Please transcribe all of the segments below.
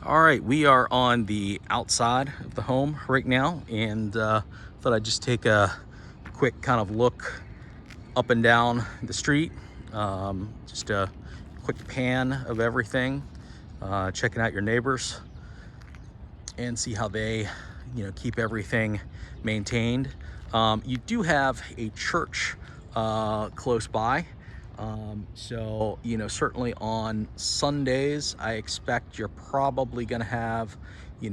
All right, we are on the outside of the home right now, and thought I'd just take a quick kind of look up and down the street. Just a quick pan of everything, checking out your neighbors and see how they, keep everything maintained. You do have a church close by. So, certainly on Sundays, I expect you're probably going to have,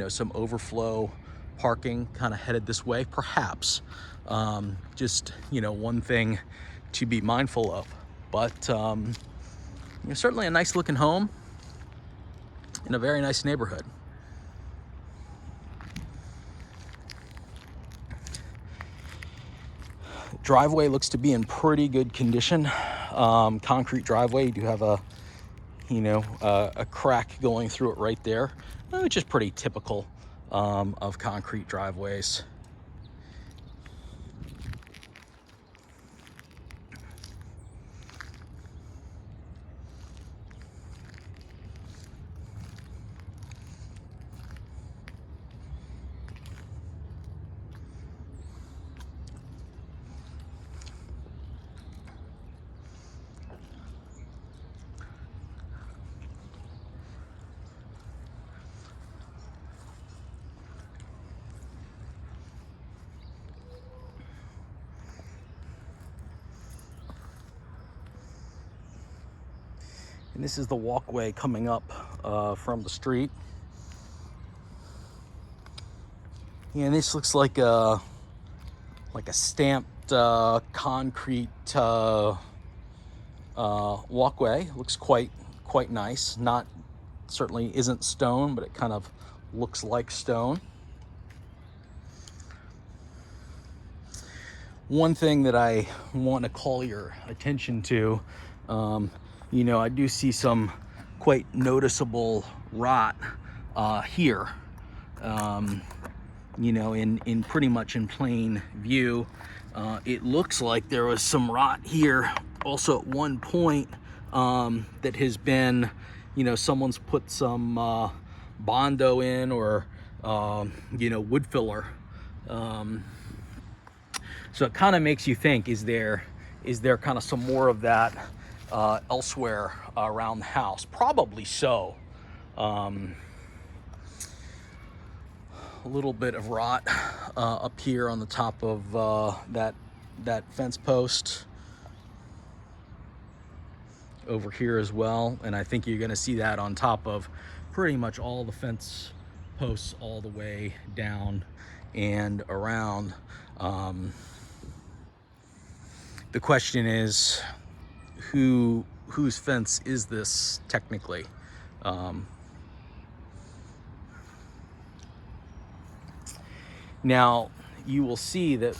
some overflow parking kind of headed this way, perhaps. Just, one thing to be mindful of. But certainly a nice looking home in a very nice neighborhood. Driveway looks to be in pretty good condition. Concrete driveway. You do have a crack going through it right there, which is pretty typical of concrete driveways. And this is the walkway coming up from the street. And this looks like a stamped concrete walkway. Looks quite nice. Not certainly isn't stone, but it kind of looks like stone. One thing that I want to call your attention to, I do see some quite noticeable rot here, in pretty much in plain view. It looks like there was some rot here also at one point that has been, someone's put some Bondo in or, wood filler. So it kind of makes you think, is there kind of some more of that elsewhere around the house? Probably so. A little bit of rot up here on the top of that fence post. Over here as well, and I think you're going to see that on top of pretty much all the fence posts all the way down and around. The question is, whose fence is this technically? Now, you will see that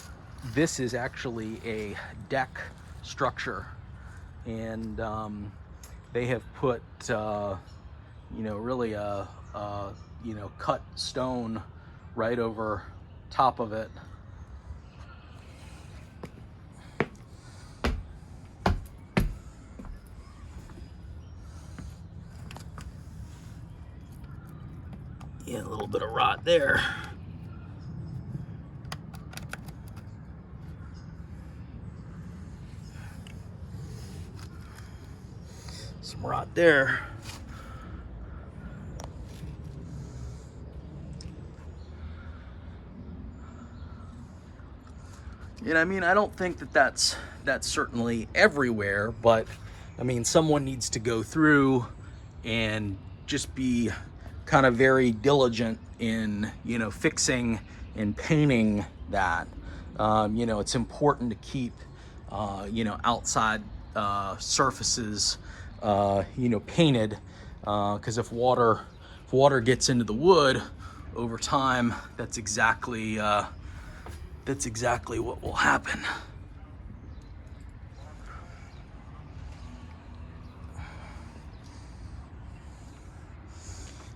this is actually a deck structure, and they have put, really a cut stone right over top of it. Yeah, a little bit of rot there. Some rot there. And I don't think that's certainly everywhere, but someone needs to go through and just be kind of very diligent in, fixing and painting that. It's important to keep, outside surfaces, painted, because if water gets into the wood over time, that's exactly what will happen.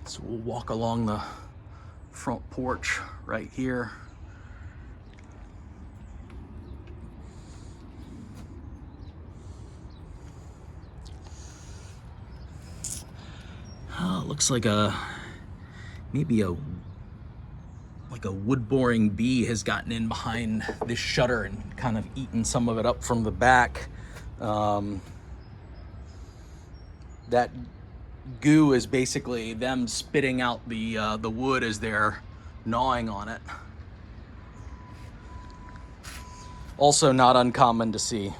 So we'll walk along the front porch right here. Looks like a maybe like a wood boring bee has gotten in behind this shutter and kind of eaten some of it up from the back. That goo is basically them spitting out the wood as they're gnawing on it. Also not uncommon to see.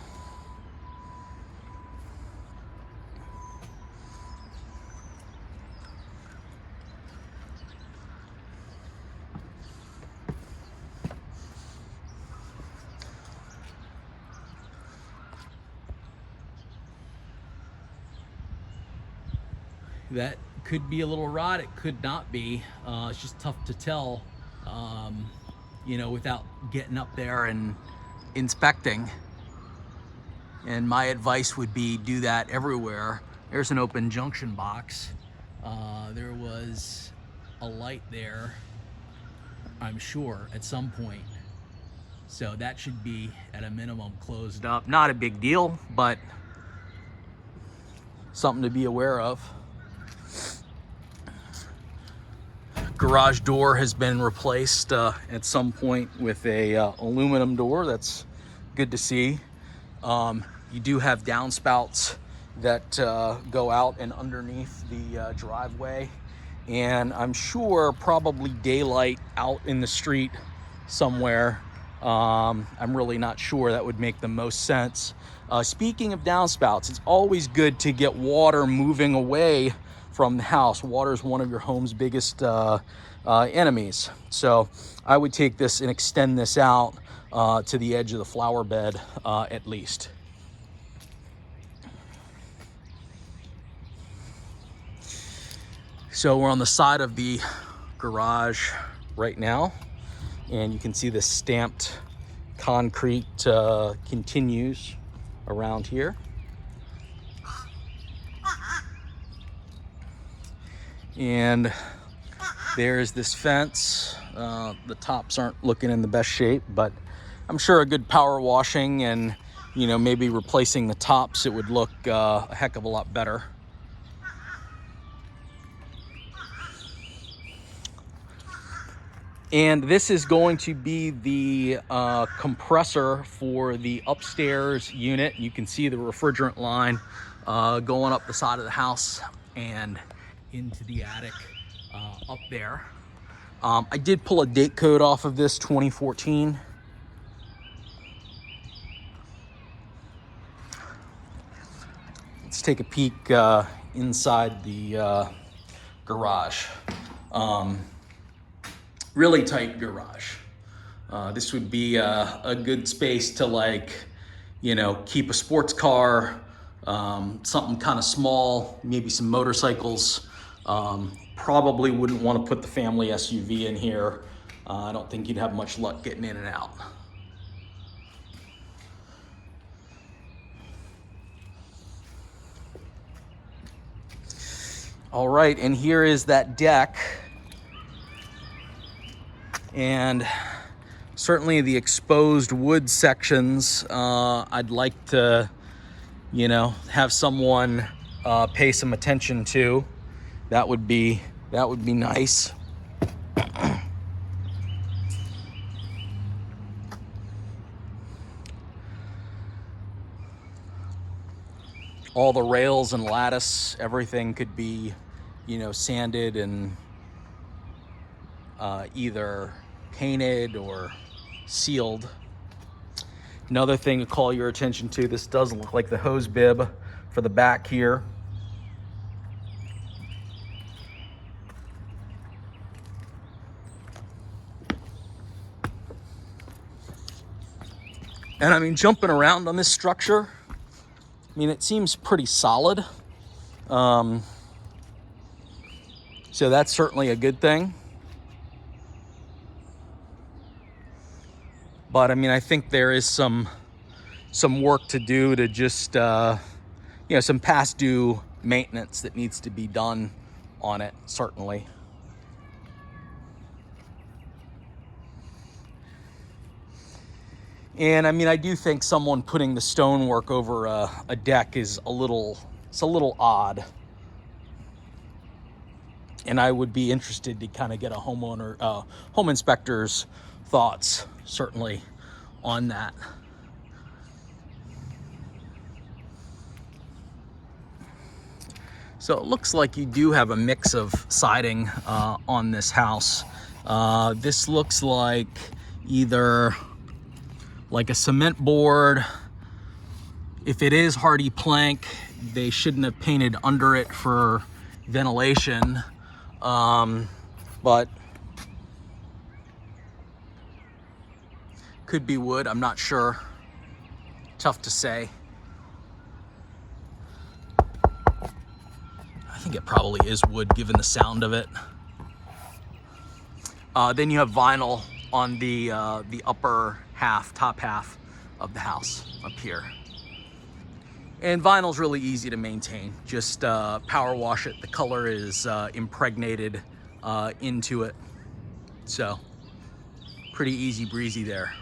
That could be a little rot, it could not be. It's just tough to tell, without getting up there and inspecting. And my advice would be do that everywhere. There's an open junction box. There was a light there, I'm sure, at some point. So that should be, at a minimum, closed up. Not a big deal, but something to be aware of. Garage door has been replaced at some point with a aluminum door. That's good to see. You do have downspouts that go out and underneath the driveway, and I'm sure probably daylight out in the street somewhere. I'm really not sure. That would make the most sense. Speaking of downspouts, it's always good to get water moving away from the house. Water is one of your home's biggest enemies. So I would take this and extend this out to the edge of the flower bed at least. So we're on the side of the garage right now, and you can see the stamped concrete continues around here. And there's this fence. The tops aren't looking in the best shape, but I'm sure a good power washing and maybe replacing the tops, it would look a heck of a lot better. And this is going to be the compressor for the upstairs unit. You can see the refrigerant line going up the side of the house and into the attic up there. I did pull a date code off of this, 2014. Let's take a peek inside the garage. Really tight garage. This would be a good space to keep a sports car, something kind of small, maybe some motorcycles. Probably wouldn't want to put the family SUV in here. I don't think you'd have much luck getting in and out. All right, and here is that deck. And certainly the exposed wood sections, I'd like to, have someone pay some attention to. That would be nice. All the rails and lattice, everything could be, sanded and either painted or sealed. Another thing to call your attention to, this does look like the hose bib for the back here. And I mean, jumping around on this structure, it seems pretty solid. So that's certainly a good thing. But I think there is some work to do to just, some past due maintenance that needs to be done on it, certainly. And I do think someone putting the stonework over a deck is a little odd. And I would be interested to kind of get a home inspector's thoughts, certainly, on that. So it looks like you do have a mix of siding on this house. This looks like either like a cement board. If it is hardy plank, they shouldn't have painted under it for ventilation. But could be wood, I'm not sure. Tough to say. I think it probably is wood given the sound of it. Then you have vinyl on the upper half, top half of the house up here. And vinyl's really easy to maintain. Just power wash it. The color is impregnated into it. So pretty easy breezy there.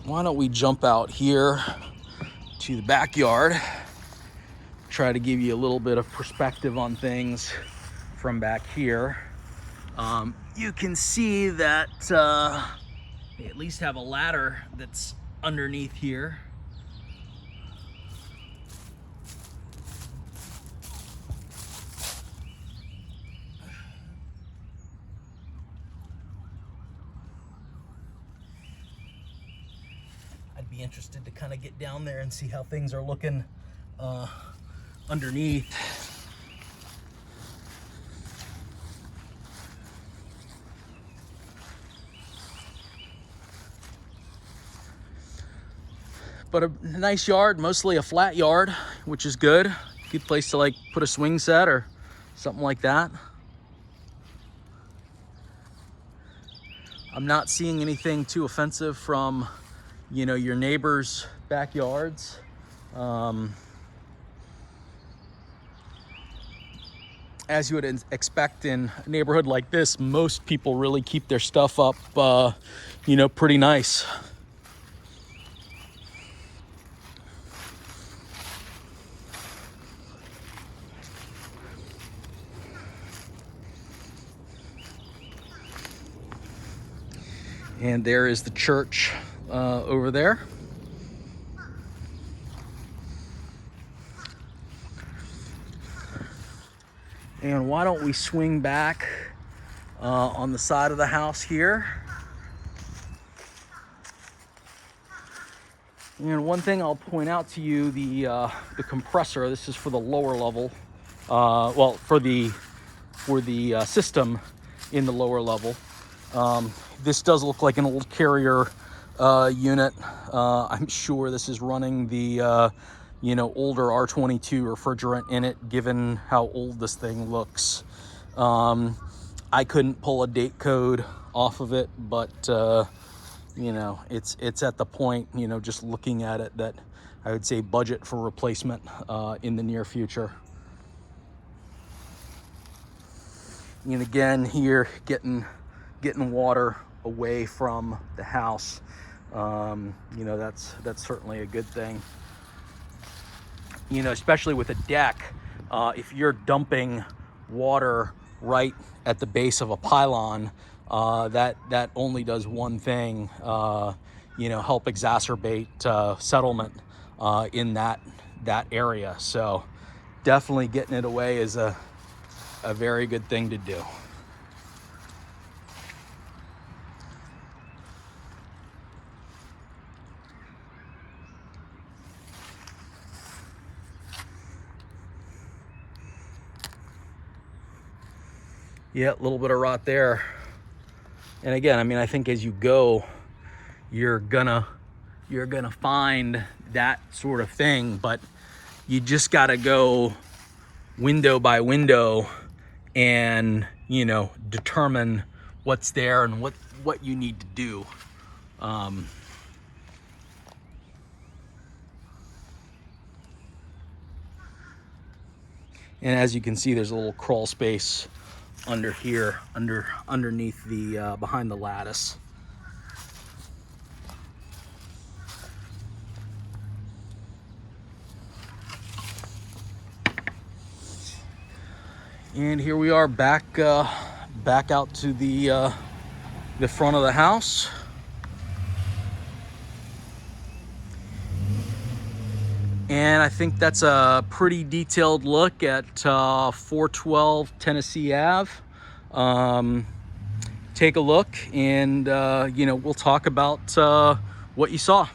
Why don't we jump out here to the backyard, try to give you a little bit of perspective on things from back here. You can see that they at least have a ladder that's underneath here. I'd be interested to kind of get down there and see how things are looking underneath. But a nice yard, mostly a flat yard, which is good. Good place to like put a swing set or something like that. I'm not seeing anything too offensive from, you know, your neighbors' backyards. As you would expect in a neighborhood like this, most people really keep their stuff up, you know, pretty nice. And there is the church over there. And why don't we swing back on the side of the house here. And one thing I'll point out to you, the compressor, this is for the lower level, well, for the system in the lower level. This does look like an old Carrier unit. I'm sure this is running the you know, older R22 refrigerant in it, given how old this thing looks. I couldn't pull a date code off of it, but you know, it's at the point, you know, just looking at it, that I would say budget for replacement in the near future. And again, here getting water away from the house, you know, that's certainly a good thing. You know, especially with a deck, if you're dumping water right at the base of a pylon, that only does one thing, you know, help exacerbate settlement in that area. So definitely getting it away is a very good thing to do. Yeah, a little bit of rot there. And again, I mean, I think as you go, you're gonna find that sort of thing, but you just gotta go window by window and, you know, determine what's there and what you need to do. And as you can see, there's a little crawl space under here, underneath the behind the lattice. And here we are back out to the front of the house. And I think that's a pretty detailed look at 412 Tennessee Ave. Take a look, and we'll talk about what you saw.